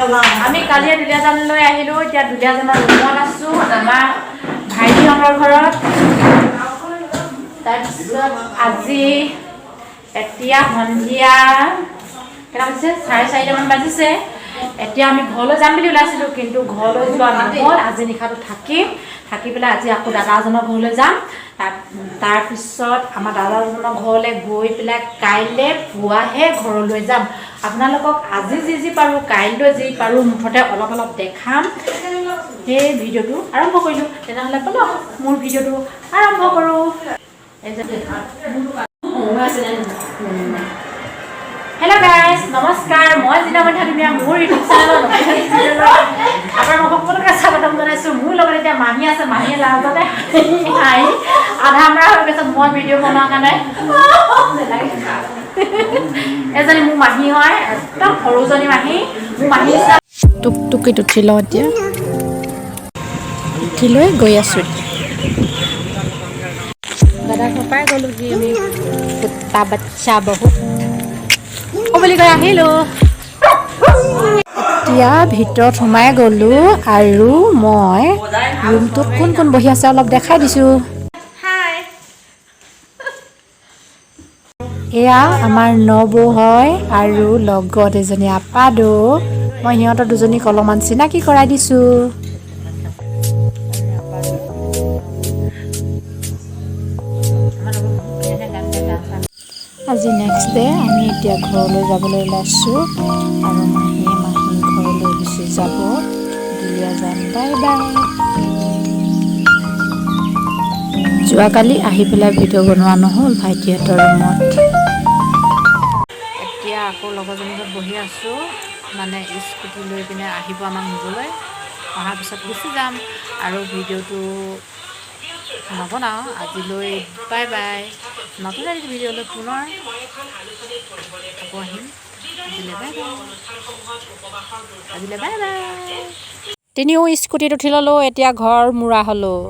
আমি কালিয়ে দুলীয়াজানলৈ আহিলোঁ। এতিয়া দুলীয়াজানৰ ৰুমত আছোঁ আমাৰ ভাইটিহঁতৰ ঘৰত। তাৰপিছত আজি এতিয়া সন্ধিয়া কেইটা বাজিছে 4:30মান বাজিছে। এতিয়া আমি ঘৰলৈ যাম বুলি ওলাইছিলোঁ, কিন্তু ঘৰলৈ যোৱা নহ'ল। আজি নিশাটো থাকি পেলাই আজি আকৌ দাদা এজনৰ ঘৰলৈ যাম। তাৰপিছত আমাৰ দাদাজনৰ ঘৰলৈ গৈ পেলাই কাইলৈ পুৱাহে ঘৰলৈ যাম। আপোনালোকক আজি যি পাৰোঁ, কাইলৈ যি পাৰোঁ মুঠতে অলপ দেখাম। সেই ভিডিঅ'টো আৰম্ভ কৰিলোঁ। তেনেহ'লে ব'লক মোৰ ভিডিঅ'টো আৰম্ভ কৰোঁ। হেল্ল' গাইজ, নমস্কাৰ। মই জিনামণি ধুনীয়া মোৰ ইউটিউব চেনেলত আপোনালোকক সকলোকে স্বাগতম জনাইছোঁ। মোৰ লগত এতিয়া মাহী আছে। মাহীয়ে লাজতে হাঁহি আধা মৰা হৈ গৈছে মই ভিডিঅ' বনোৱাৰ কাৰণে। এজনী মোৰ মাহী হয়, একদম সৰুজনী মাহী। মোৰ মাহী টুকটুকিত উঠি লওঁ। এতিয়া উঠি লৈ গৈ আছোঁ। দাদা ঘৰ পৰাই গ'লোহি আমি। কুত্তা বাচ্চা বহুত বুলি কৈ আহিলোঁ। এতিয়া ভিতৰত সোমাই গ'লোঁ আৰু মই ৰুমটোত কোন বহি আছে অলপ দেখাই দিছোঁ। এয়া আমাৰ নবৌ হয় আৰু লগত এজনী আপাদো। মই সিহঁতৰ দুজনীক অলপমান চিনাকি কৰাই দিছোঁ। আজি নেক্সট ডে আমি এতিয়া ঘৰলৈ যাবলৈ ওলাইছোঁ আৰু মাহী ঘৰলৈ গুচি যাব। Duliajan bye bye. যোৱাকালি আহি পেলাই ভিডিঅ' বনোৱা নহ'ল ভাইটিহঁতৰ ৰুমত। এতিয়া আকৌ লগৰজনীৰ লগত বহি আছোঁ, মানে স্কুটি লৈ পিনে আহিব আমাক নিবলৈ। অহাৰ পিছত গুচি যাম আৰু ভিডিঅ'টো নবনাওঁ আজিলৈ। Bye bye. নতুন এটি ভিডিঅ'লৈ পুনৰ আকৌ আহিম। আজিলৈ বাই বাই। তিনিও স্কুটিত উঠি ল'লোঁ। এতিয়া ঘৰ মূৰা হ'লোঁ।